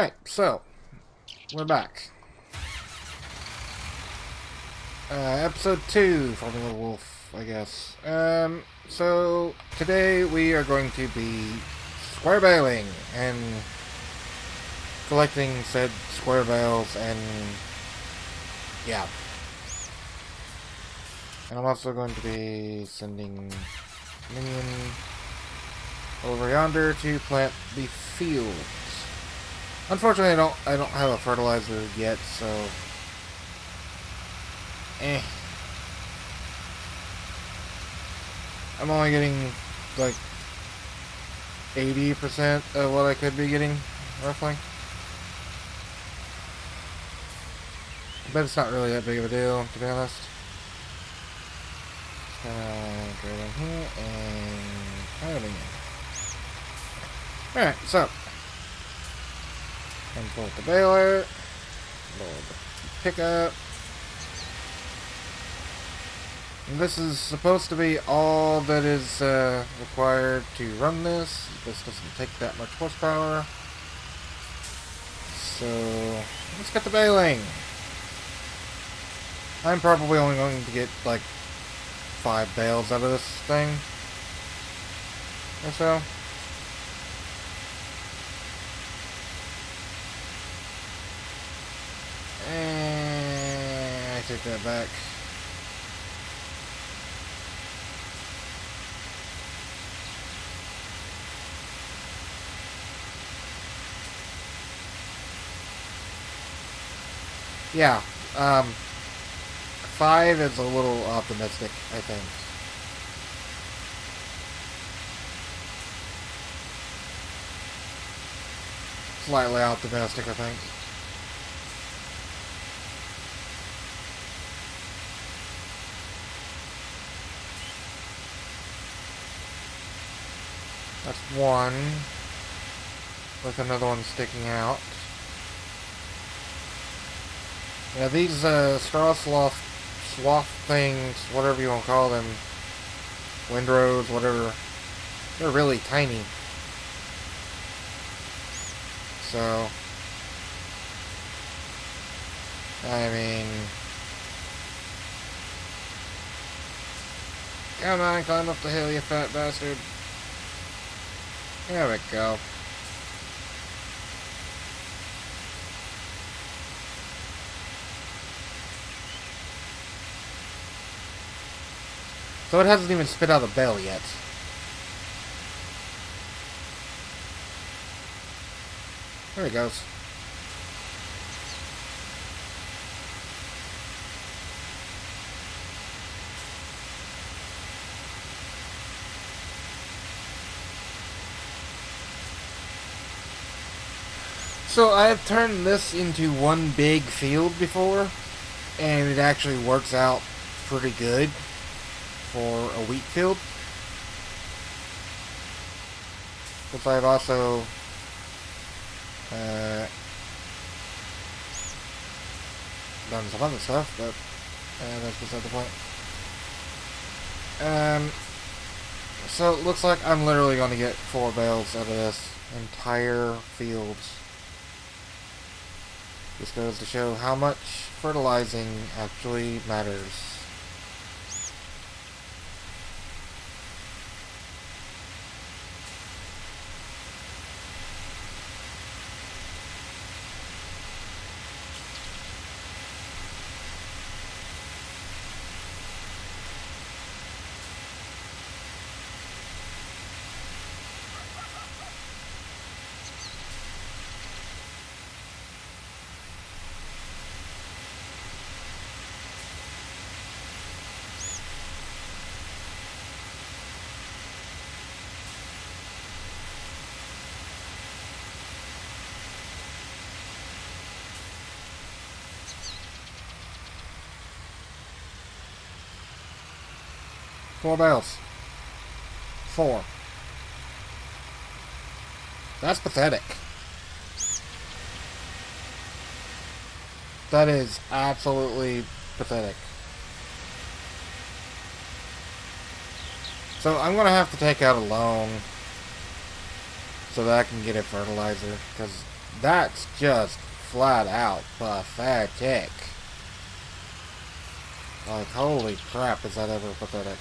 Alright, so, we're back. Episode 2 from the Wolf, I guess. So, today we are going to be square bailing and collecting said square bales and, yeah. And I'm also going to be sending Minion over yonder to plant the fields. Unfortunately, I don't have a fertilizer yet, so I'm only getting like 80% of what I could be getting, roughly. But it's not really that big of a deal, to be honest. Just gonna go down here and kind of in. Alright, so import the baler, load the pickup. And this is supposed to be all that is required to run this. This doesn't take that much horsepower. So let's get the baling. I'm probably only going to get like 5 bales out of this thing or so. And I take that back. Yeah, 5 is a little optimistic, I think. Slightly optimistic, I think. That's 1, with another one sticking out. Yeah, these straw sloth things, whatever you want to call them, windrows, whatever, they're really tiny. So, I mean, come on, climb up the hill, you fat bastard. There we go. So it hasn't even spit out a bale yet. There it goes. So I have turned this into one big field before, and it actually works out pretty good for a wheat field. But I've also done some other stuff, but that's beside the point. So it looks like I'm literally going to get 4 bales out of this entire field. This goes to show how much fertilizing actually matters. Four bales. 4. That's pathetic. That is absolutely pathetic. So I'm going to have to take out a loan so that I can get a fertilizer, because That's just flat out pathetic. Like, holy crap, is that ever pathetic.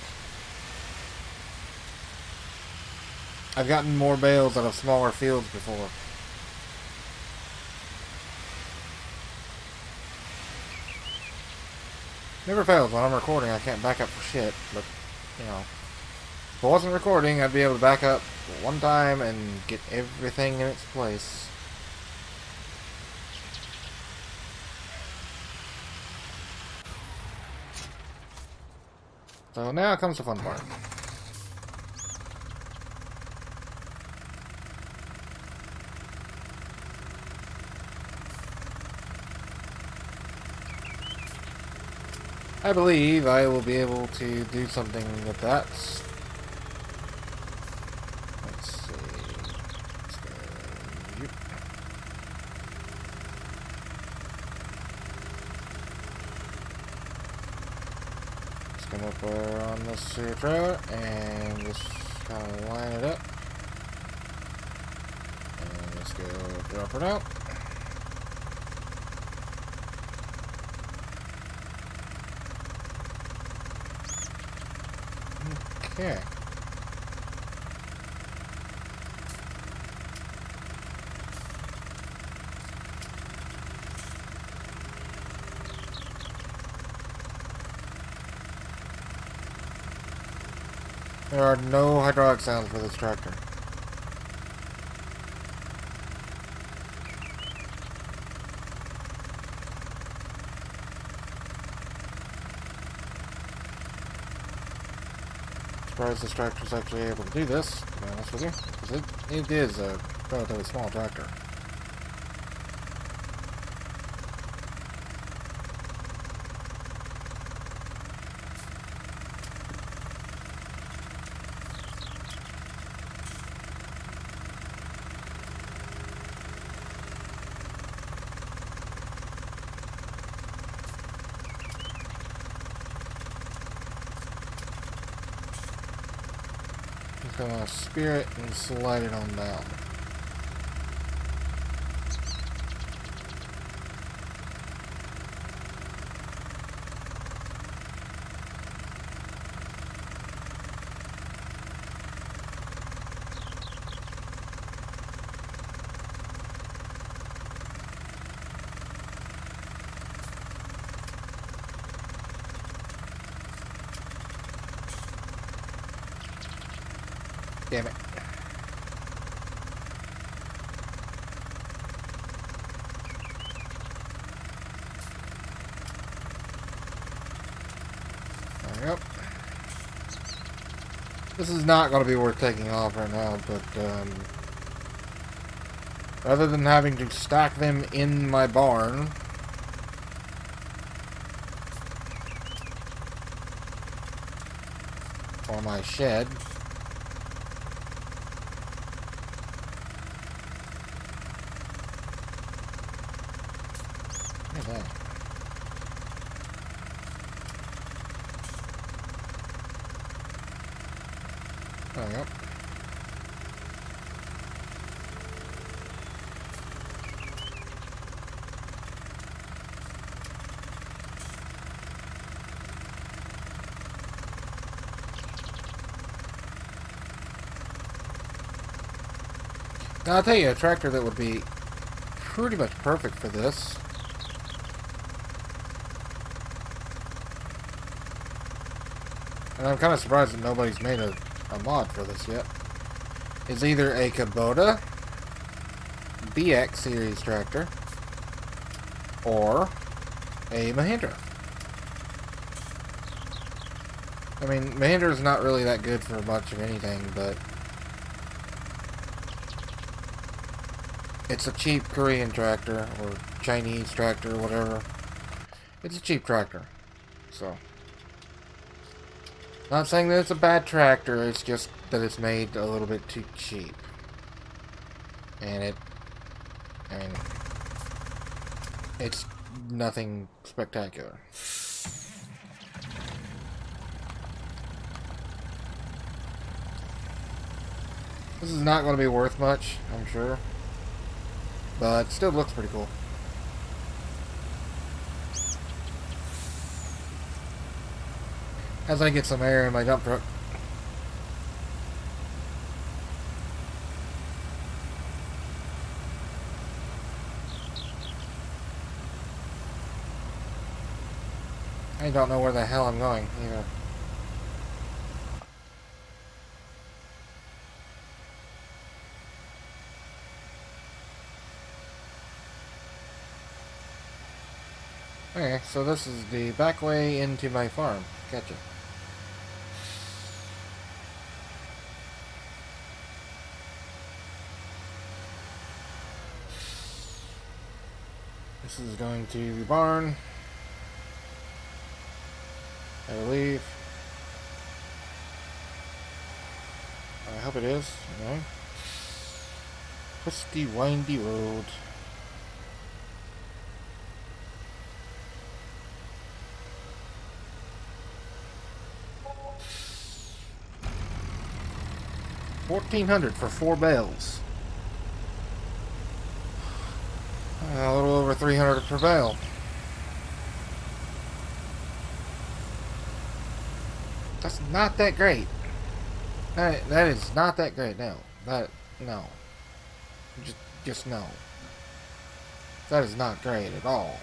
I've gotten more bales out of smaller fields before. Never fails when I'm recording. I can't back up for shit, but, you know. If I wasn't recording, I'd be able to back up one time and get everything in its place. So now comes the fun part. I believe I will be able to do something with that. Let's see. Let's go. Yep. Let's come up on this here trailer and just kind of line it up. And let's go drop it out. Okay. There are no hydraulic sounds for this tractor. Surprised this tractor's actually able to do this, to be honest with you, because it is a relatively small tractor. Just gonna spear it and slide it on down. Damn it. There we go. This is not going to be worth taking off right now, but rather than having to stack them in my barn, or my shed, look at that. There we go. Now, I'll tell you, a tractor that would be pretty much perfect for this and I'm kind of surprised that nobody's made a mod for this yet, is either a Kubota BX series tractor or a Mahindra. I mean, Mahindra's not really that good for much of anything, but it's a cheap Korean tractor, or Chinese tractor, whatever. It's a cheap tractor, so. Not saying that it's a bad tractor, it's just that it's made a little bit too cheap. And I mean, it's nothing spectacular. This is not going to be worth much, I'm sure. but still looks pretty cool. As I get some air in my dump truck. I don't know where the hell I'm going either. Okay, so this is the back way into my farm. Gotcha. This is going to the barn, I believe. I hope it is. Okay. Twisty, windy road. $1,400 for 4 bales. A little over $300 per bale. That's not that great. That is not that great. No, no. Just no. That is not great at all.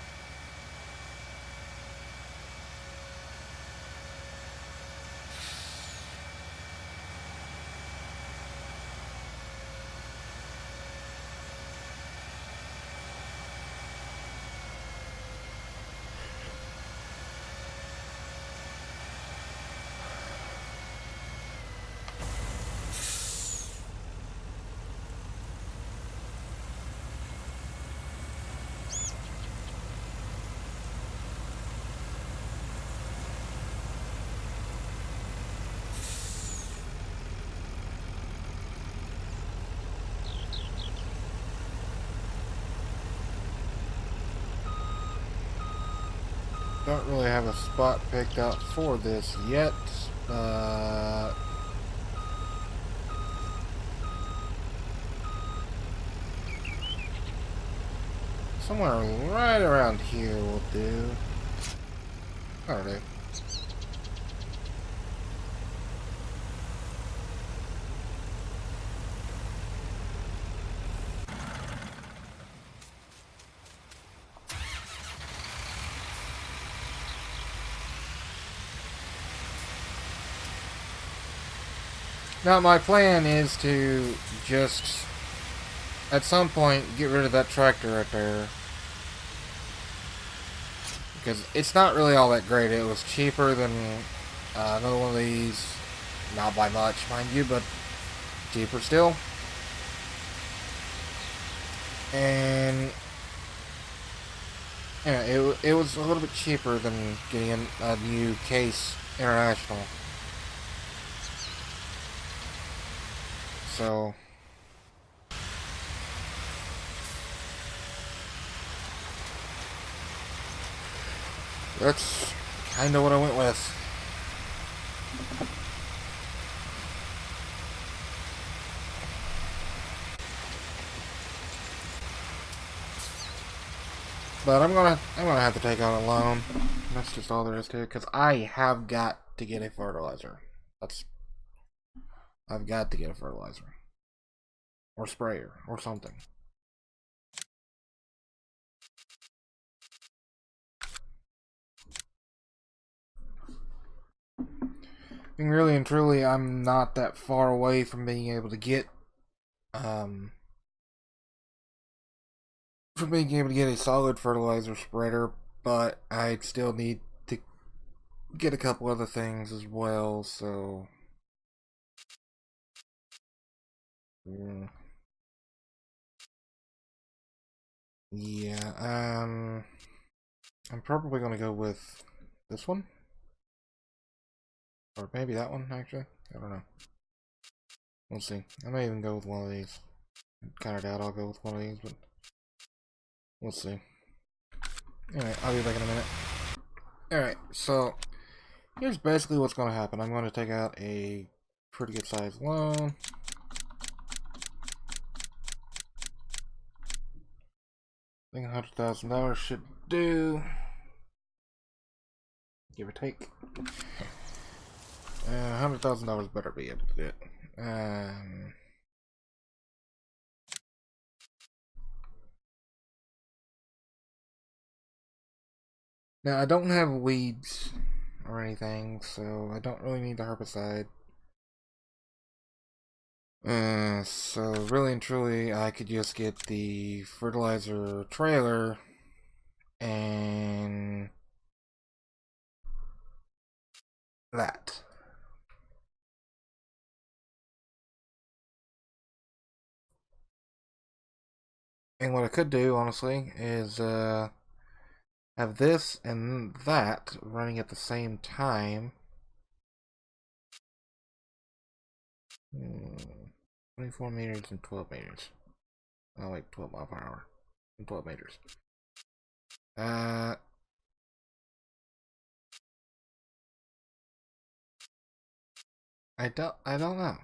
Don't really have a spot picked out for this yet, but somewhere right around here will do. Alright. Now my plan is to just, at some point, get rid of that tractor right there. Because it's not really all that great. It was cheaper than another one of these. Not by much, mind you, but cheaper still. And yeah, it was a little bit cheaper than getting a new Case International. So that's kind of what I went with. But I'm gonna have to take out a loan. That's just all there is to it, because I have got to get a fertilizer. I've got to get a fertilizer. Or sprayer. Or something. And really and truly, I'm not that far away from being able to get a solid fertilizer spreader, but I still need to get a couple other things as well, so yeah, I'm probably gonna go with this one. Or maybe that one, actually. I don't know. We'll see. I may even go with one of these. I kinda doubt I'll go with one of these, but we'll see. Anyway, I'll be back in a minute. Alright, so here's basically what's gonna happen. I'm gonna take out a pretty good sized loan. think $100,000 should do. Give or take. $100,000 better be able to do it. Now, I don't have weeds or anything, so I don't really need the herbicide. So really and truly, I could just get the fertilizer trailer and that. And what I could do, honestly, is have this and that running at the same time. 24 meters and 12 meters. Oh wait, 12 miles per hour and 12 meters. I don't know.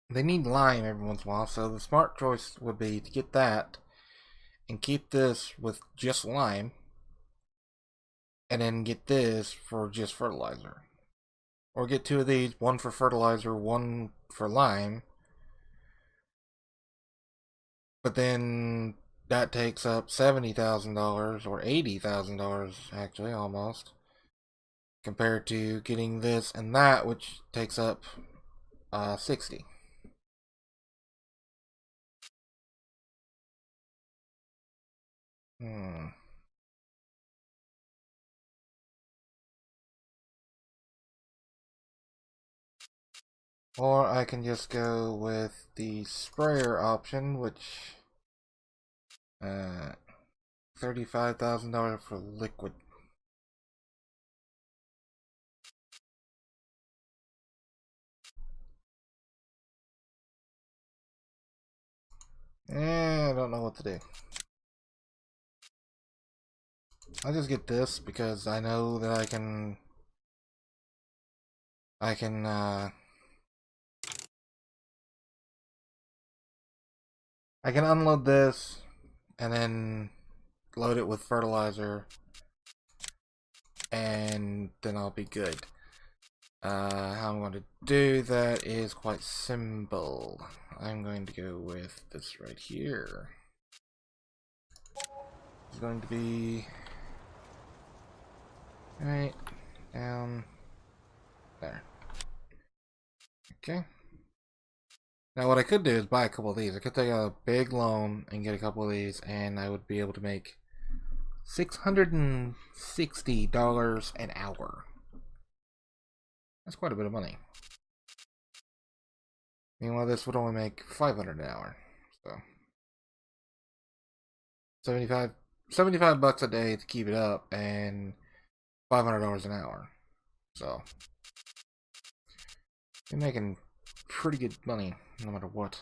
They need lime every once in a while, so the smart choice would be to get that and keep this with just lime, and then get this for just fertilizer. Or get two of these, one for fertilizer, one for lime. But then that takes up $70,000 or $80,000 actually, almost, compared to getting this and that, which takes up 60. Or I can just go with the sprayer option, which $35,000 for liquid. I don't know what to do. I'll just get this because I know that I can unload this and then load it with fertilizer, and then I'll be good. How I'm going to do that is quite simple. I'm going to go with this right here. It's going to be right down there. Okay. Now what I could do is buy a couple of these. I could take a big loan and get a couple of these, and I would be able to make $660 an hour. That's quite a bit of money. Meanwhile, this would only make $500 an hour. So 75 bucks a day to keep it up, and $500 an hour. So you're making pretty good money no matter what.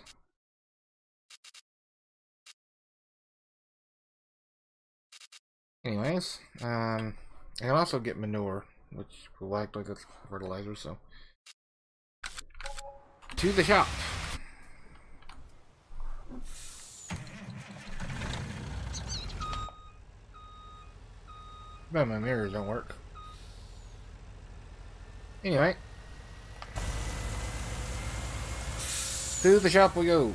Anyways, I can also get manure, which will act like a fertilizer, so to the shop. But my mirrors don't work. Anyway, to the shop we go.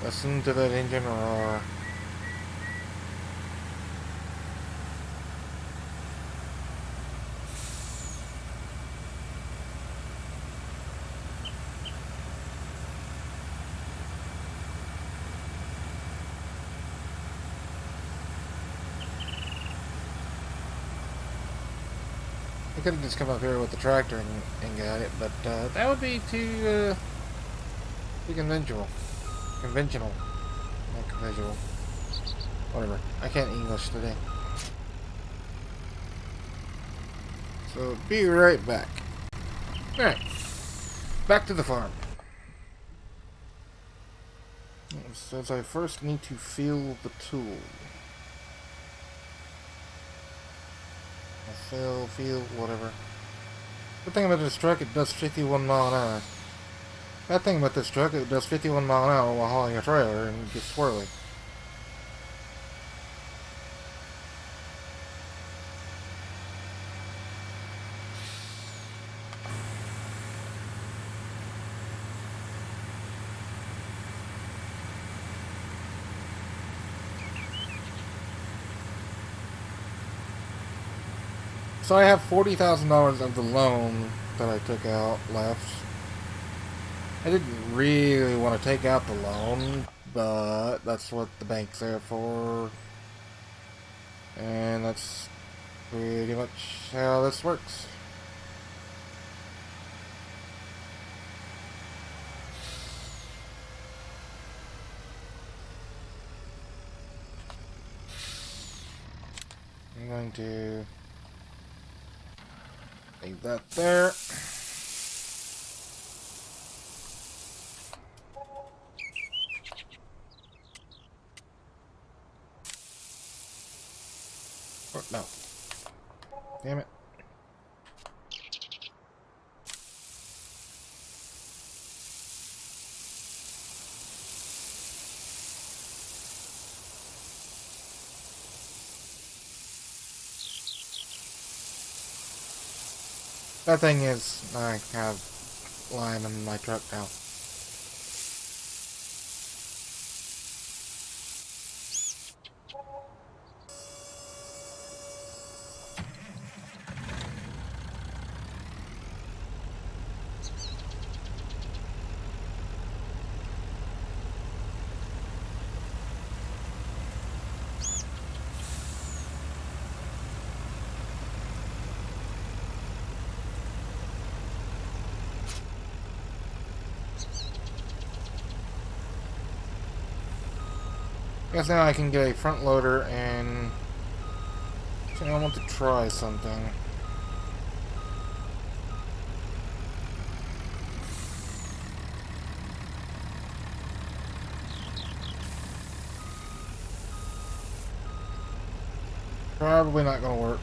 Listen to that engine roar. I could have just come up here with the tractor and got it, but that would be too conventional. Conventional. Not conventional. Whatever. I can't English today. So, be right back. Alright. Back to the farm. It says I first need to feel the tool. Feel, whatever. Good thing about this truck, it does 51 mile an hour. Bad thing about this truck, it does 51 mile an hour while hauling a trailer and gets swirly. So I have $40,000 of the loan that I took out left. I didn't really want to take out the loan, but that's what the bank's there for. And that's pretty much how this works. I'm going to leave that there. Oh, no. Damn it. That thing is, I have lime in my truck now. I guess now I can get a front loader and I want to try something. Probably not gonna work.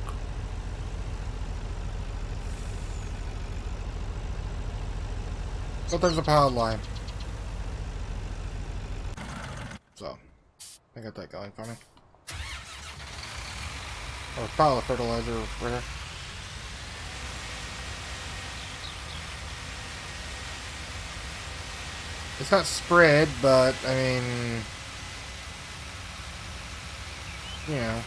But there's a power line. So, I got that going for me. Or pile of fertilizer over here. It's not spread, but, I mean, you know.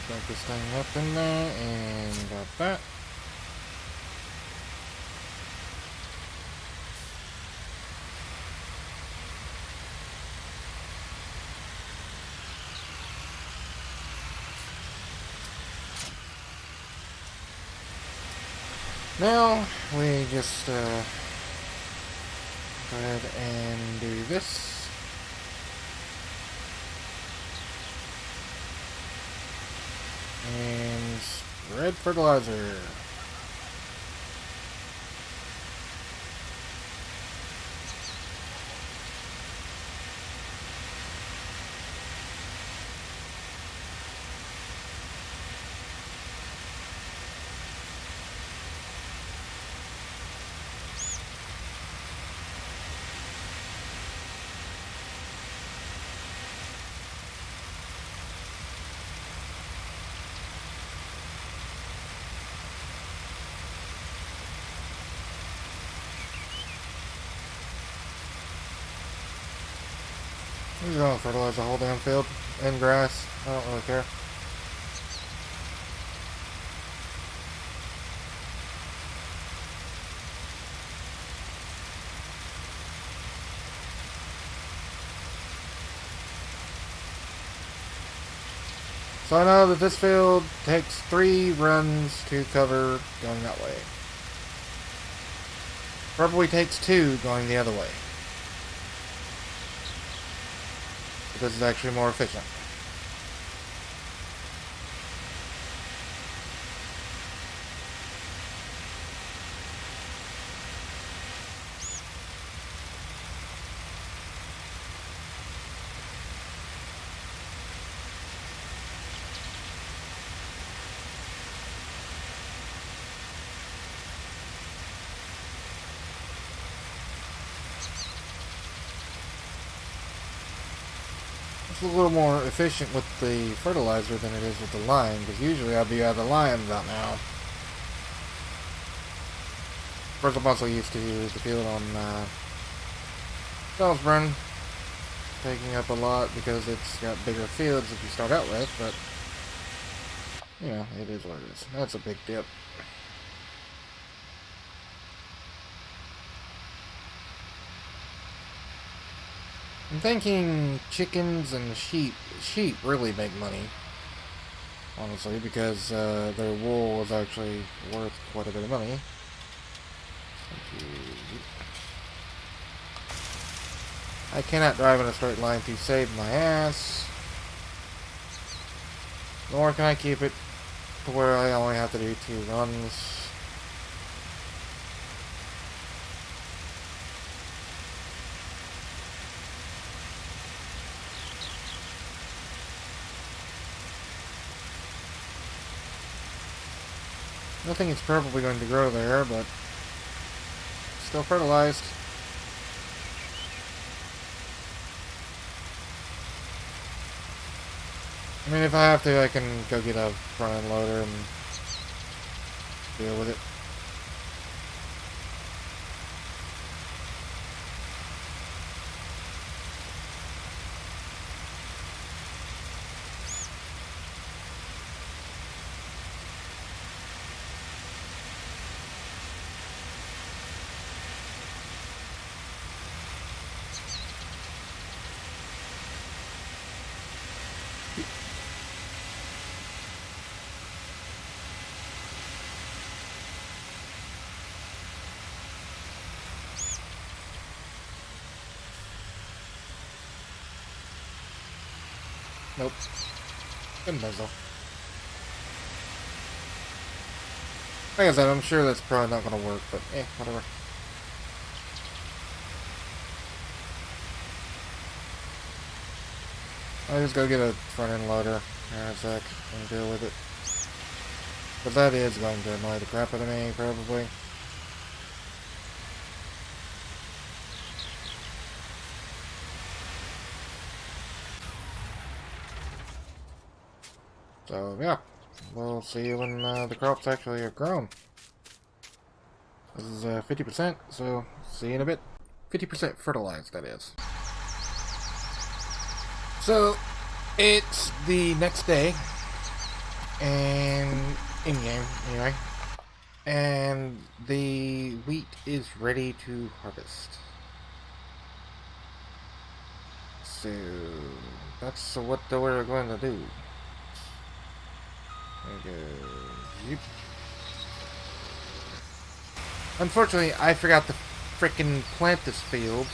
Back this thing up in there, and got that. Now, we just go ahead and do this. And spread fertilizer. I'm just gonna fertilize the whole damn field and grass. I don't really care. So I know that this field takes 3 runs to cover going that way. Probably takes 2 going the other way. But this is actually more efficient. It's a little more efficient with the fertilizer than it is with the lime, because usually I'd be out of the lime about now. Of course, I'm also used to the field on Salisbury, taking up a lot because it's got bigger fields if you start out with, but, you know, it is what it is. That's a big dip. I'm thinking chickens and sheep. Sheep really make money, honestly, because their wool is actually worth quite a bit of money. I cannot drive in a straight line to save my ass. Nor can I keep it to where I only have to do 2 runs. Nothing is probably going to grow there, but still fertilized. I mean, if I have to, I can go get a front-end loader and deal with it. Nope. Couldn't think so. Like I said, I'm sure that's probably not going to work, but whatever. I'll just go get a front-end loader here in a sec and deal with it. But that is going to annoy the crap out of me, probably. So, yeah. We'll see when the crops actually are grown. This is 50%, so see you in a bit. 50% fertilized, that is. So, it's the next day, and in-game, anyway, and the wheat is ready to harvest. So, that's what we're going to do. There we go. Yep. Unfortunately, I forgot to frickin' plant this field.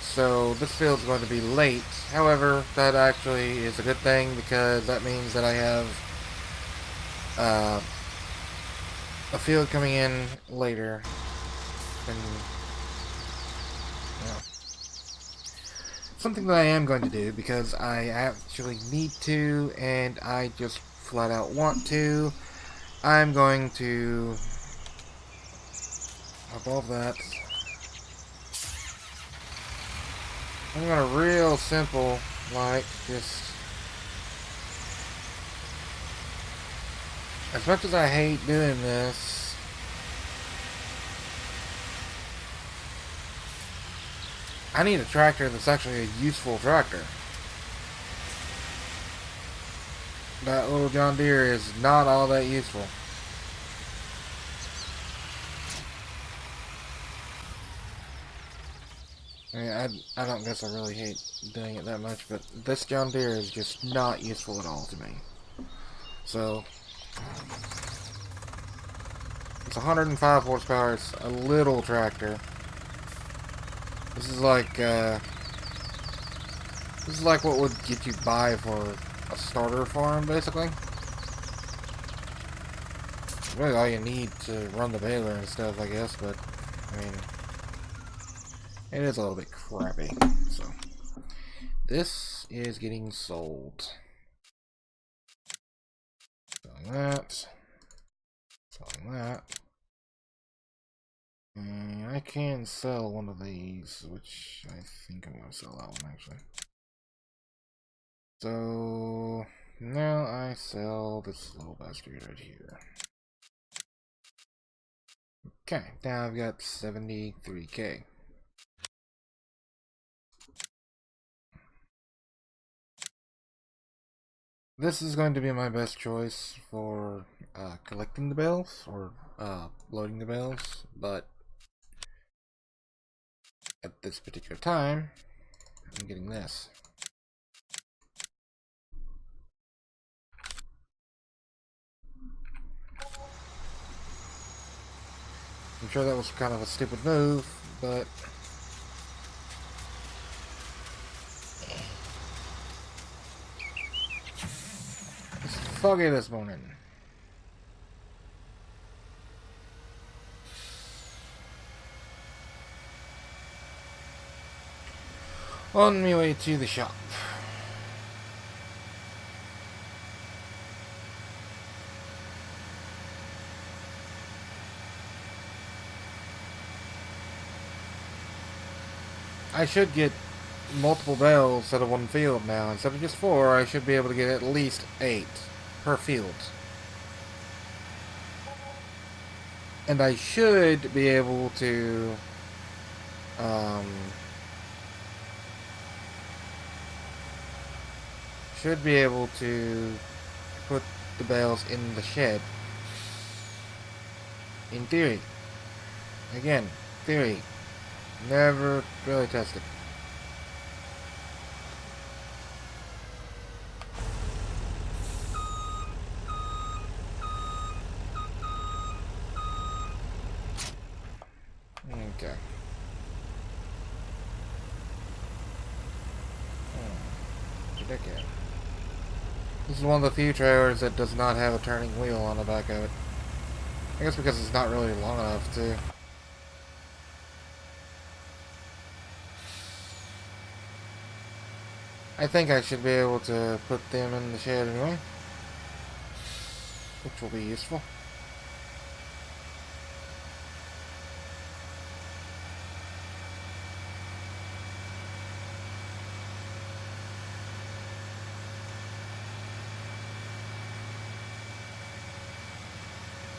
So this field's going to be late. However, that actually is a good thing because that means that I have a field coming in later. And, you know, something that I am going to do because I actually need to and I just flat out want to. I'm going to above that. I'm going to real simple, like, just, as much as I hate doing this, I need a tractor that's actually a useful tractor. That little John Deere is not all that useful. I mean, I don't guess I really hate doing it that much, but this John Deere is just not useful at all to me. So, it's 105 horsepower, it's a little tractor. This is like what would get you by for a starter farm, basically. Really all you need to run the baler and stuff, I guess, but, I mean, it is a little bit crappy, so. This is getting sold. Selling that. Selling that. And I can sell one of these, which I think I'm going to sell that one, actually. So, now I sell this little bastard right here. Okay, now I've got 73k. This is going to be my best choice for collecting the bales, or loading the bales, but at this particular time, I'm getting this. I'm sure that was kind of a stupid move, but it's foggy this morning. On my way to the shop. I should get multiple bales instead of one field now. Instead of just 4, I should be able to get at least 8 per field. And I should be able to put the bales in the shed. In theory. Again, theory. Never really tested. Okay. Ridiculous. This is one of the few trailers that does not have a turning wheel on the back of it. I guess because it's not really long enough to. I think I should be able to put them in the shed anyway, which will be useful.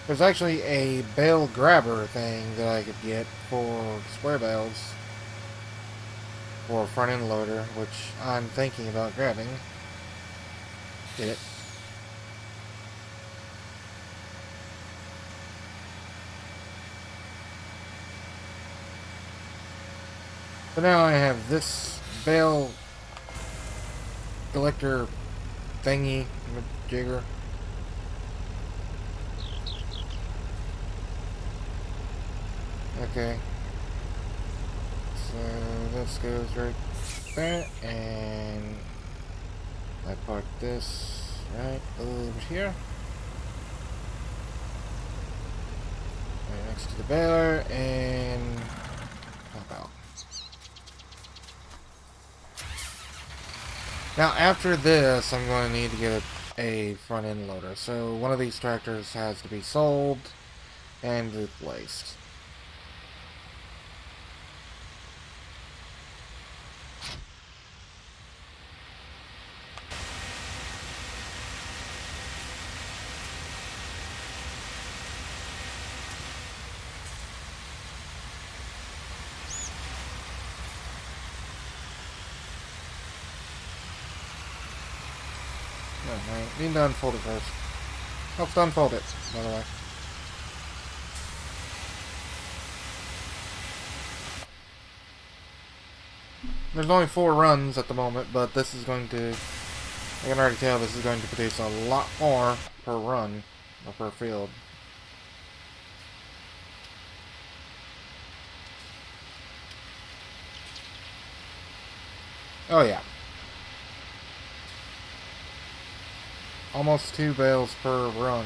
There's actually a bale grabber thing that I could get for square bales for a front end loader, which I'm thinking about grabbing. Get it. But now I have this bale collector thingy jigger. Okay. So this goes right there, and I park this right over here. Right next to the baler, and pop out. Now after this, I'm going to need to get a front end loader. So one of these tractors has to be sold and replaced. Alright, need to unfold it first. Helps to unfold it, by the way. There's only 4 runs at the moment, but this is going to... I can already tell this is going to produce a lot more per run, or per field. Oh yeah. Almost 2 bales per run.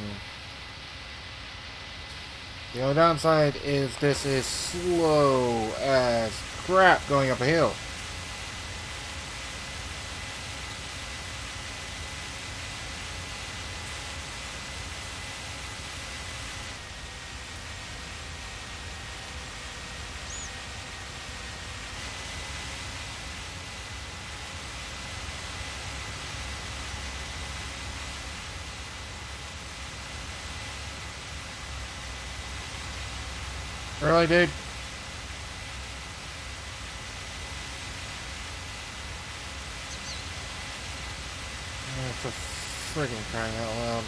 The only downside is this is slow as crap going up a hill. Really, dude? Oh, for friggin' crying out loud.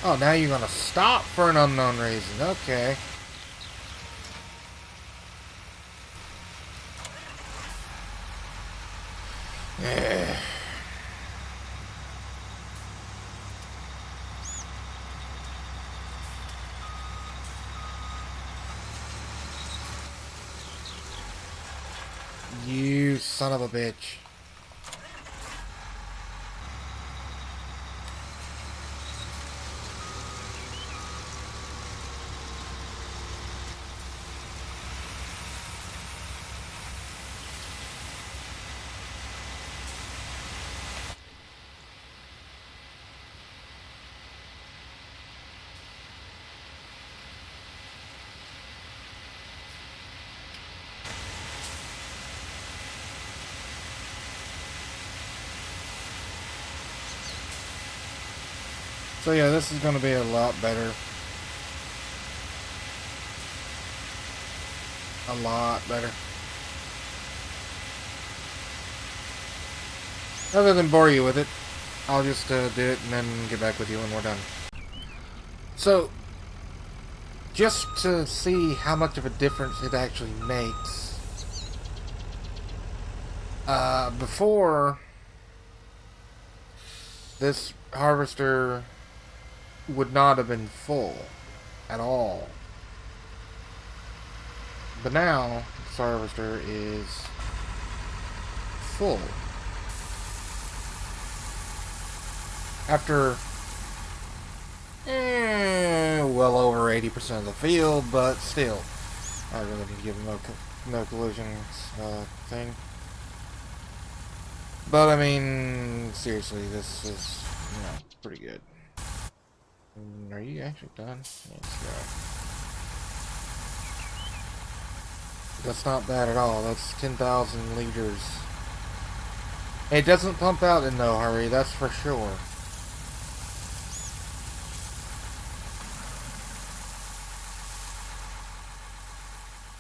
Oh, now you're gonna stop for an unknown reason. Okay. You son of a bitch. So yeah, this is going to be a lot better. A lot better. Rather than bore you with it, I'll just do it and then get back with you when we're done. So, just to see how much of a difference it actually makes, before this harvester would not have been full at all. But now, this harvester is full. After well over 80% of the field, but still, I really need to give him no collisions thing. But I mean, seriously, this is, you know, pretty good. Are you actually done? Let's go. That's not bad at all. That's 10,000 liters. It doesn't pump out in no hurry, that's for sure.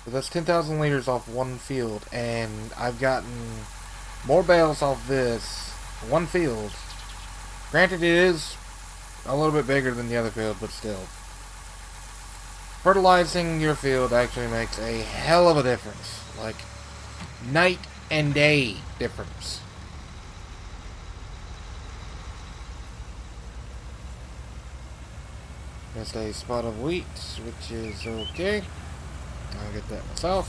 But that's 10,000 liters off one field, and I've gotten more bales off this one field. Granted, it is a little bit bigger than the other field, but still. Fertilizing your field actually makes a hell of a difference. Like, night and day difference. Just a spot of wheat, which is okay. I'll get that myself.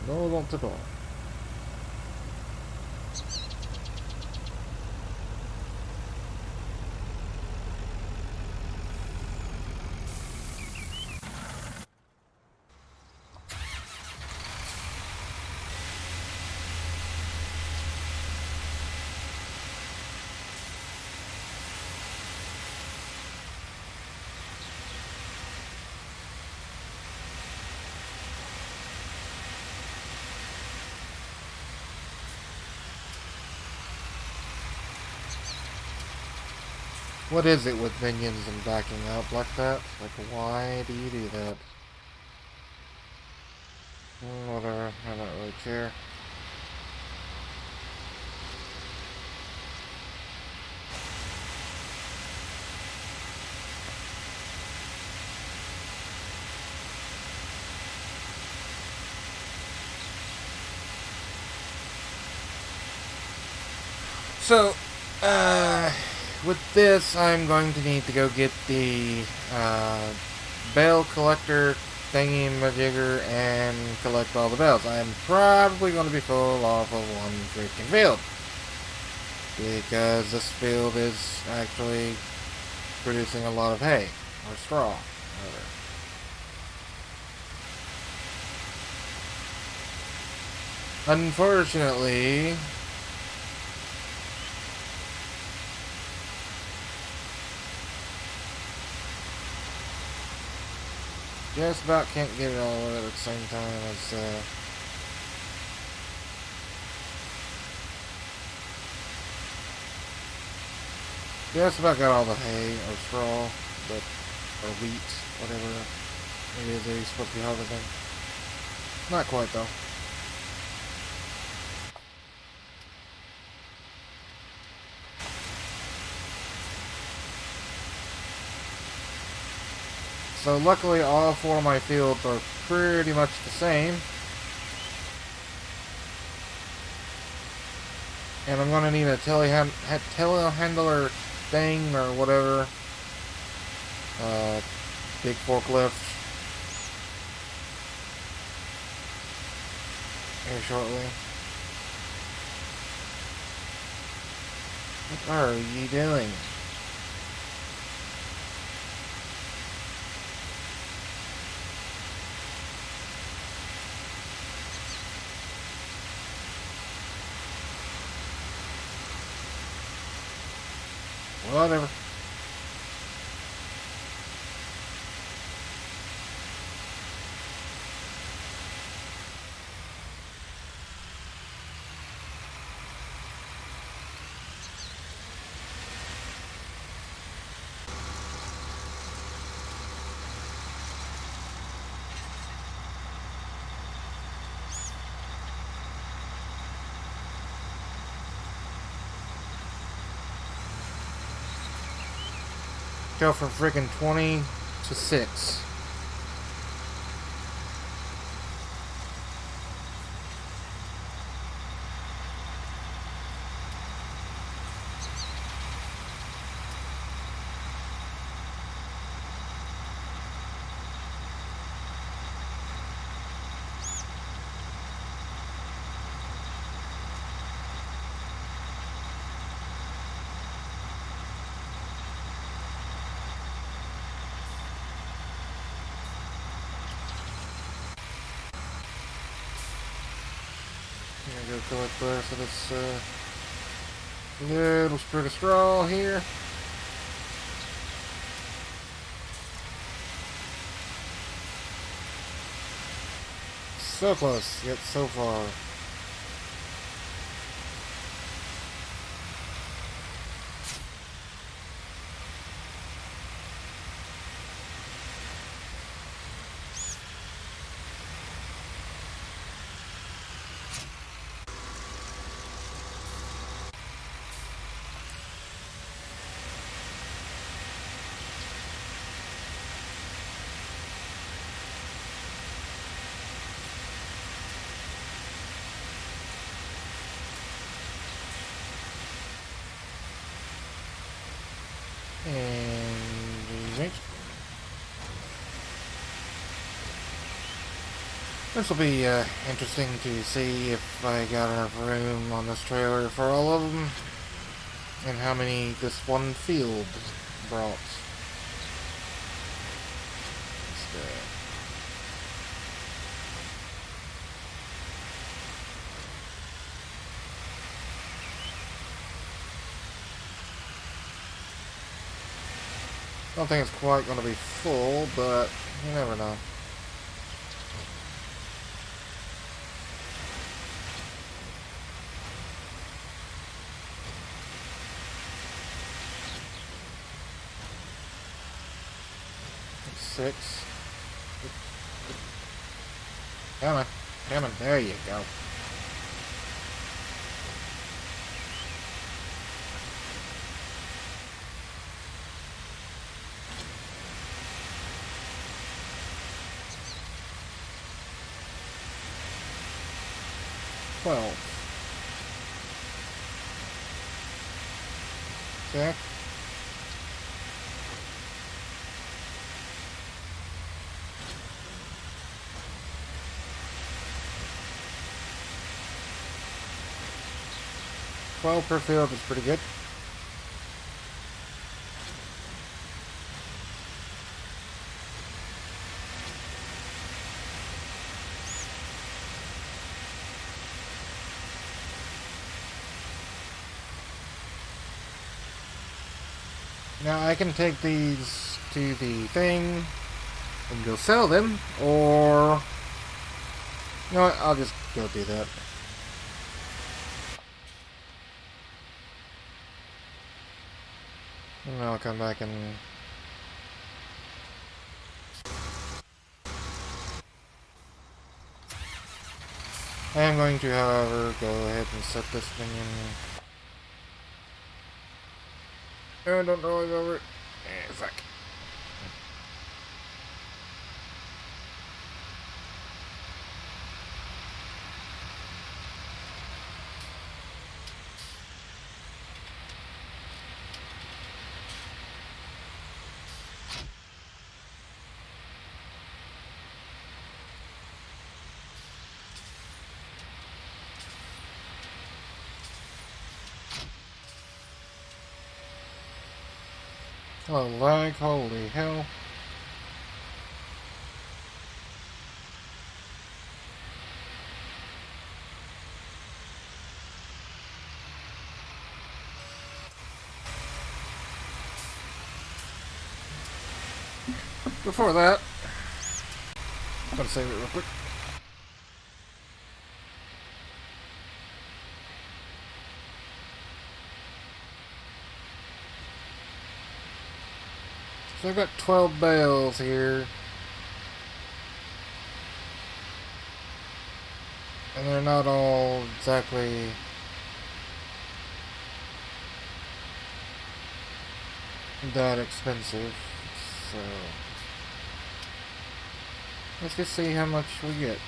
No, not at all. What is it with minions and backing up like that? Like, why do you do that? Whatever, I don't really care. So, with this, I'm going to need to go get the bell collector thingy-majigger and collect all the bells. I am probably going to be full off of one freaking field, because this field is actually producing a lot of hay, or straw, rather. Unfortunately, just about can't get it all at the same time as just about got all the hay or straw, but or wheat, whatever it is that he's supposed to be harvesting. Not quite though. So luckily all four of my fields are pretty much the same. And I'm gonna need a telehandler thing or whatever. Big forklift. Here shortly. What are you doing? Whatever. Go from freaking 20 to 6. I'm gonna go collect the rest of this little sprig of straw here. So close, yet so far. And this will be interesting to see if I got enough room on this trailer for all of them, and how many this one field brought. I don't think it's quite going to be full, but you never know. Six. Come on. Come on. There you go. Okay. $12 per field is pretty good. Now I can take these to the thing and go sell them, or you know what, I'll just go do that. And I'll come back and I am going to, however, go ahead and set this thing in. Oh, don't roll it over. Fuck. Oh, lag, holy hell. Before that, I'm gonna save it real quick. So I've got 12 bales here. And they're not all exactly that expensive. So let's just see how much we get.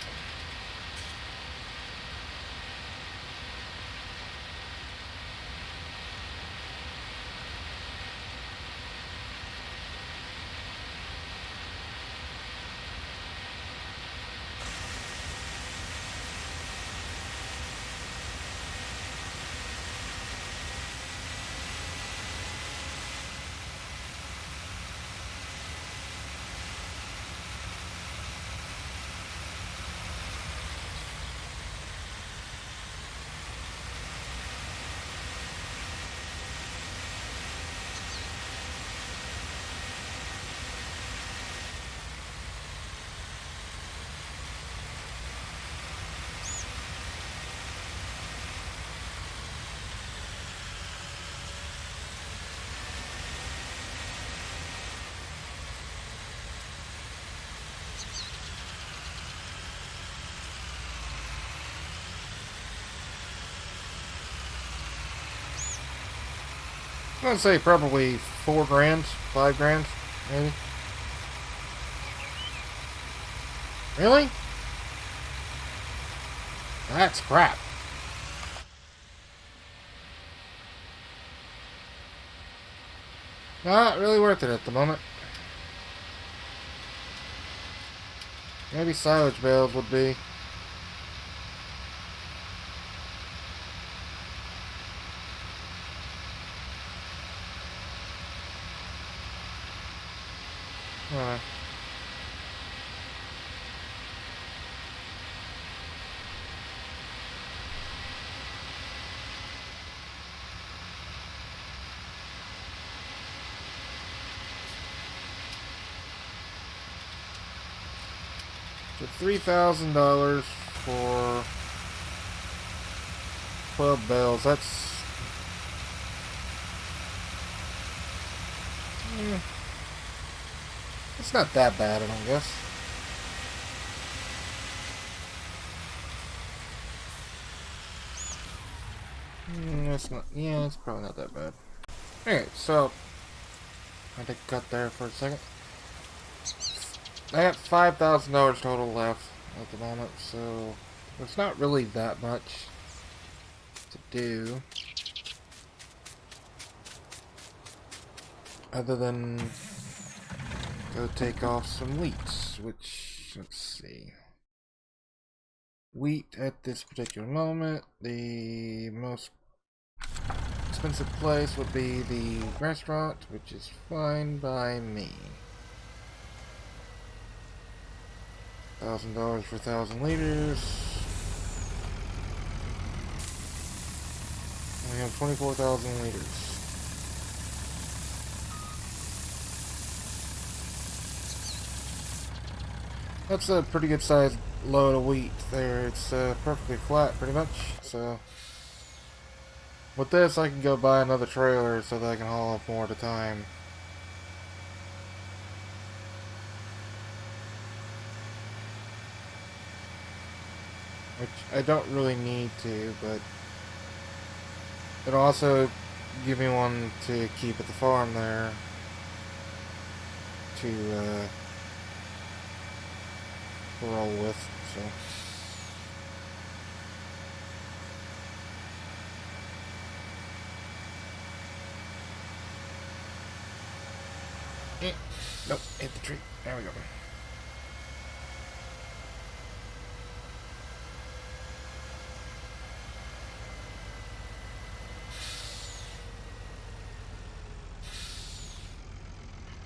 I'm gonna say probably 4 grand, 5 grand, maybe. Really? That's crap. Not really worth it at the moment. Maybe silage bales would be. Uh, so $3,000 for 12 bales. That's it's not that bad, I don't guess. It's not. Yeah, it's probably not that bad. Okay, so I had to cut there for a second. I got $5,000 total left at the moment, so it's not really that much to do. other than go take off some wheat, which, let's see. Wheat at this particular moment, the most expensive place would be the restaurant, which is fine by me. $1,000 for 1,000 liters. We have 24,000 liters. That's a pretty good sized load of wheat there. It's perfectly flat, pretty much. So with this, I can go buy another trailer so that I can haul up more at a time. Which I don't really need to, but it'll also give me one to keep at the farm there to roll with, so. Nope, hit the tree. There we go.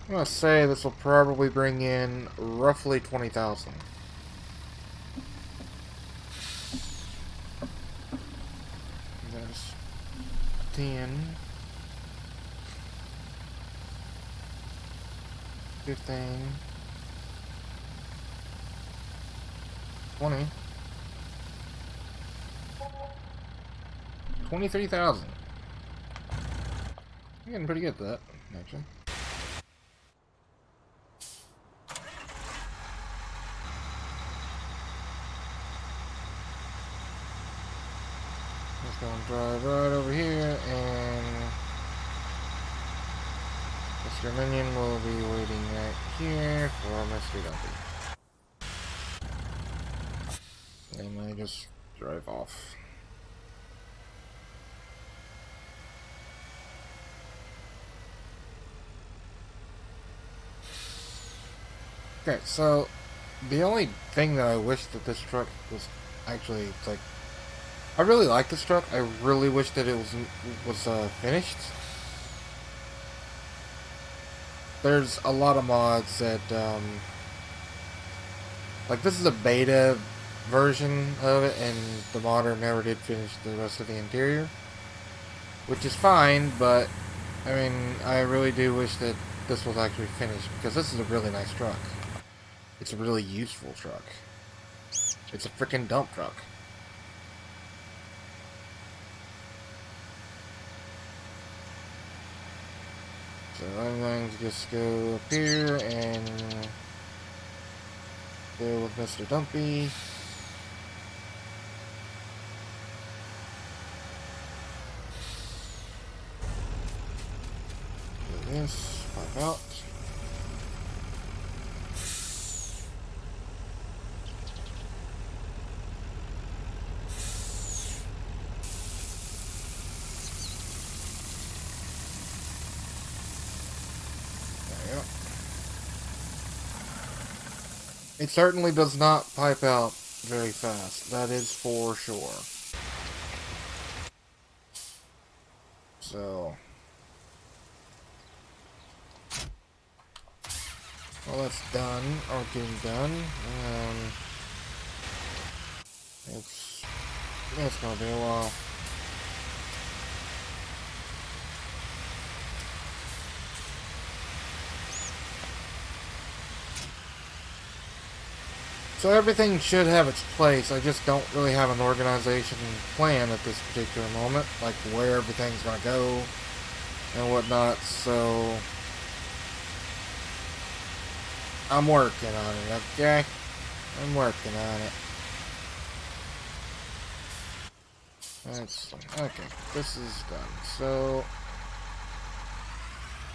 I'm gonna say this will probably bring in roughly 20,000. There's 10, 15, 20, 23,000. I'm getting pretty good at that, actually. Just gonna drive right over here, and Mr. Minion will be waiting right here for Mr. Dumpy. And I just drive off. Okay, so the only thing that I wish that this truck was actually, it's like, I really like this truck. I really wish that it was finished. There's a lot of mods that, like, this is a beta version of it, and the modder never did finish the rest of the interior, which is fine, but I mean, I really do wish that this was actually finished, because this is a really nice truck. It's a really useful truck. It's a freaking dump truck. So I'm going to just go up here and deal with Mr. Dumpy. Do this, pop out. It certainly does not pipe out very fast, that is for sure. So, well, that's done, or getting done. It's gonna be a while. So everything should have its place. I just don't really have an organization plan at this particular moment, like where everything's gonna go and whatnot, so I'm working on it, okay? I'm working on it. That's okay, this is done. So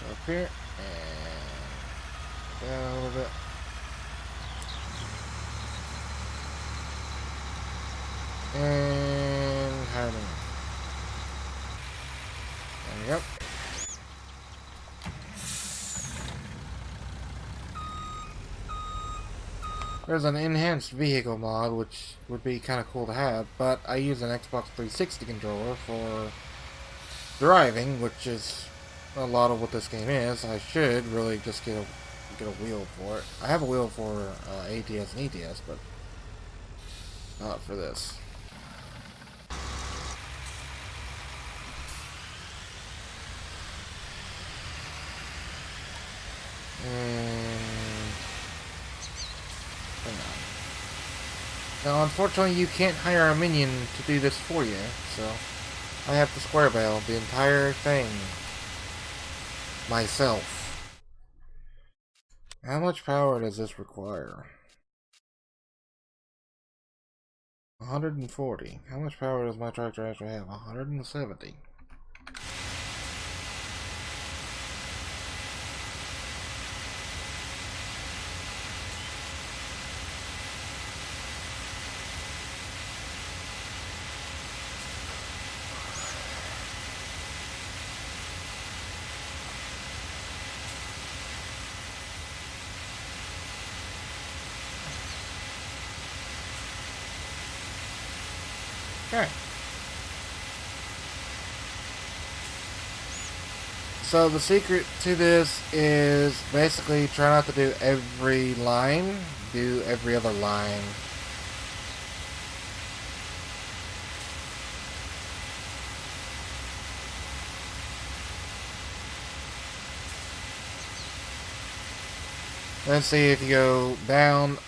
up here and down a little bit. And Harmon. There we go. There's an enhanced vehicle mod, which would be kind of cool to have, but I use an Xbox 360 controller for driving, which is a lot of what this game is. I should really just get a wheel for it. I have a wheel for ATS and ETS, but not for this. Hang on. Now, unfortunately, you can't hire a minion to do this for you, so I have to square bail the entire thing myself. How much power does this require? 140. How much power does my tractor actually have? 170. Okay. So the secret to this is basically try not to do every line, do every other line. Then see if you go down,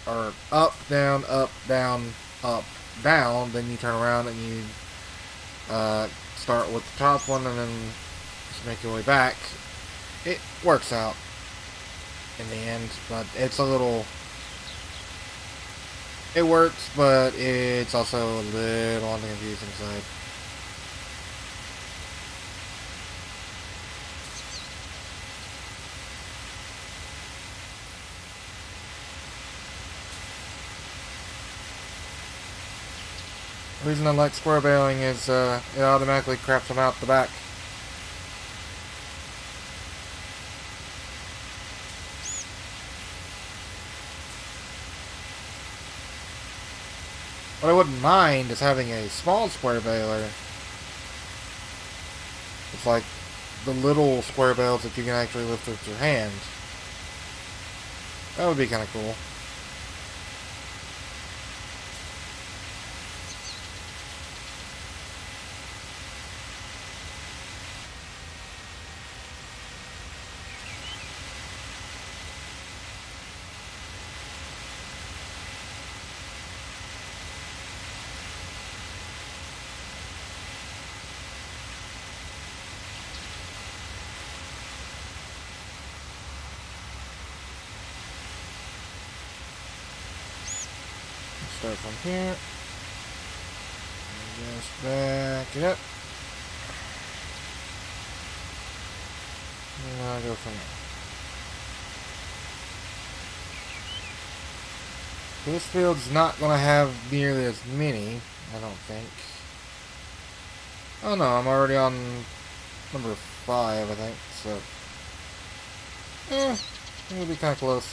or up, down, down, then you turn around and you start with the top one and then just make your way back. It works out in the end, but it's a little... It works, but it's also a little on the confusing side. The reason I like square bailing is it automatically craps them out the back. What I wouldn't mind is having a small square bailer. It's like the little square bales that you can actually lift with your hands. That would be kind of cool. Start from here. And just back it up. And I'll go from there. This field's not going to have nearly as many, I don't think. Oh no, I'm already on number 5, I think, so... it'll be kind of close.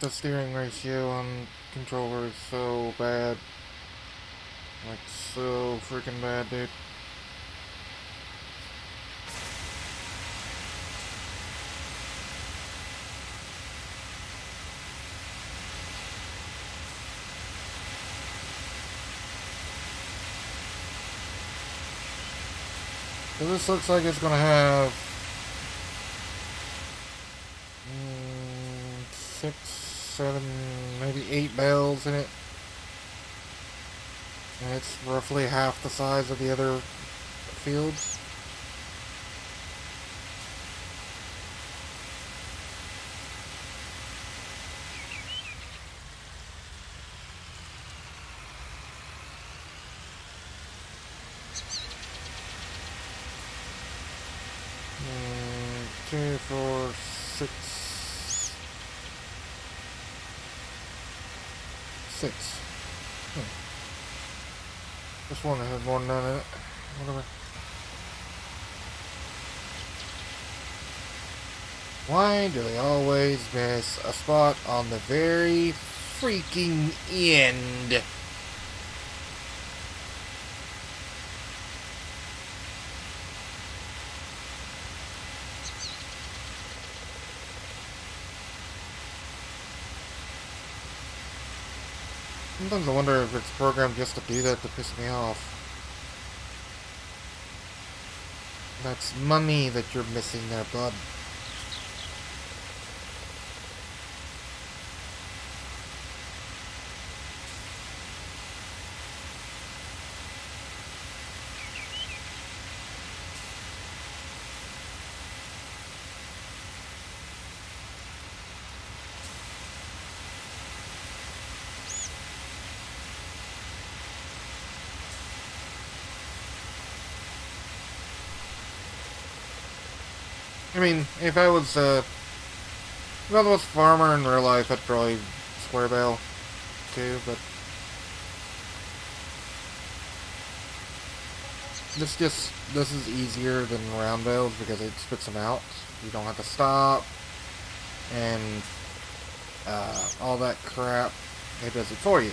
The steering ratio on controller is so bad. Like, so freaking bad, dude. So this looks like it's gonna have 6, 7, maybe 8 bells in it. And it's roughly half the size of the other fields. Two, four, 6. 6. This one has more than none in it. Whatever. Why do they always miss a spot on the very freaking end? Sometimes I wonder if it's programmed just to do that to piss me off. That's money that you're missing there, bud. I mean, if I was farmer in real life, I'd probably square bale too, but this is easier than round bales because it spits them out. You don't have to stop and all that crap. It does it for you.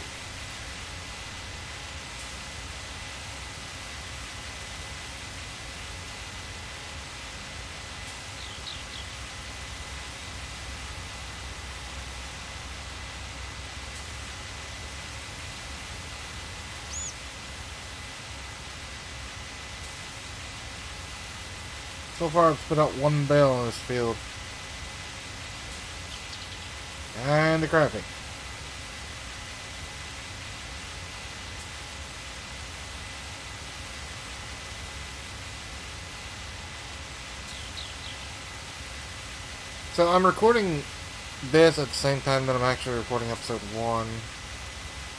So far, I've spit out 1 bale in this field. And the crapping. So I'm recording this at the same time that I'm actually recording episode 1.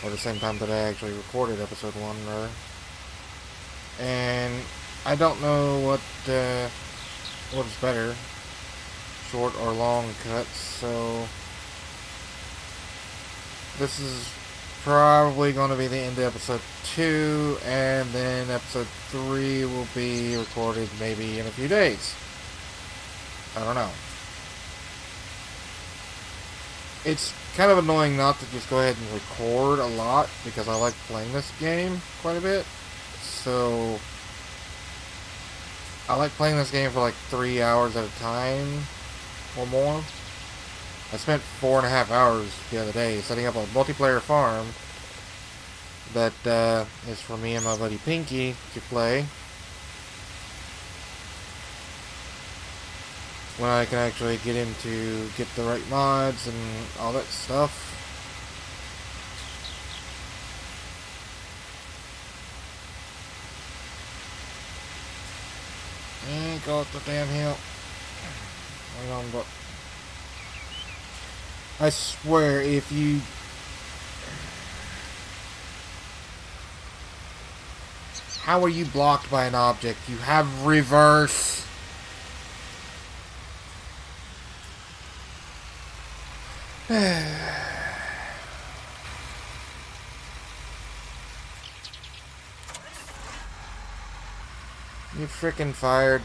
Or the same time that I actually recorded episode 1, rather. And I don't know what is better, short or long cuts, so this is probably going to be the end of episode 2, and then episode 3 will be recorded maybe in a few days. I don't know. It's kind of annoying not to just go ahead and record a lot, because I like playing this game quite a bit, so I like playing this game for like 3 hours at a time or more. I spent 4.5 hours the other day setting up a multiplayer farm that is for me and my buddy Pinky to play. When I can actually get the right mods and all that stuff. And go up the damn hill. Wait on, but I swear, if you how are you blocked by an object? You have reverse. You frickin' fired.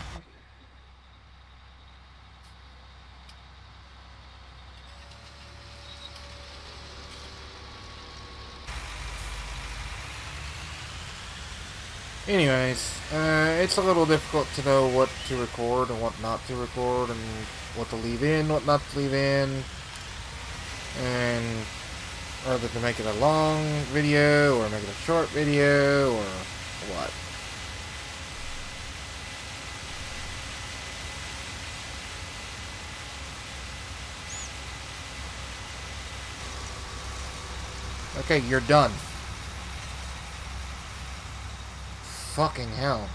Anyways, it's a little difficult to know what to record and what not to record, and what to leave in, what not to leave in, and whether to make it a long video or make it a short video or what. Okay, you're done. Fucking hell.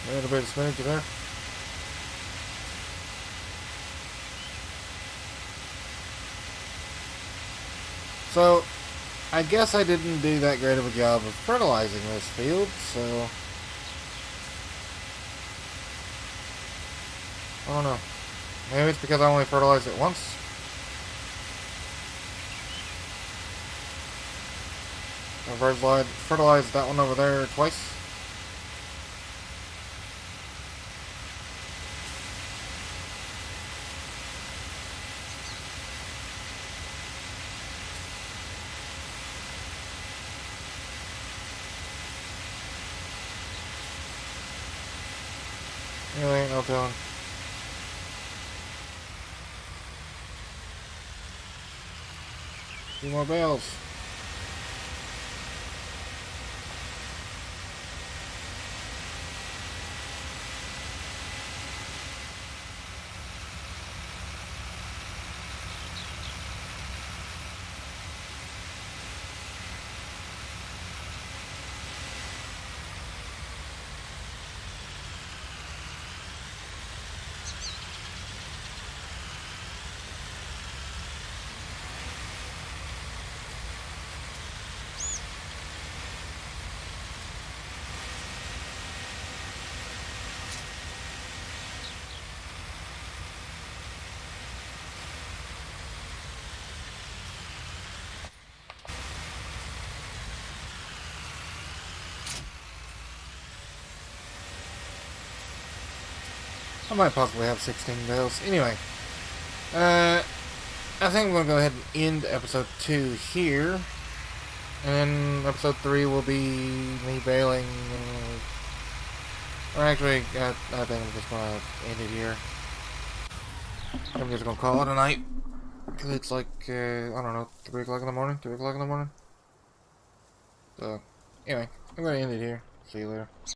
A little bit of spinach there. So, I guess I didn't do that great of a job of fertilizing this field, so... I don't know. Maybe it's because I only fertilized it once. I fertilized that one over there twice. Really ain't no telling. Two more bales. I might possibly have 16 bales. Anyway, I think I'm going to go ahead and end episode 2 here. And episode 3 will be me bailing. Or actually, I think I'm just going to end it here. I'm just going to call it a night. Because it's like, I don't know, 3 o'clock in the morning? 2 o'clock in the morning? So, anyway, I'm going to end it here. See you later.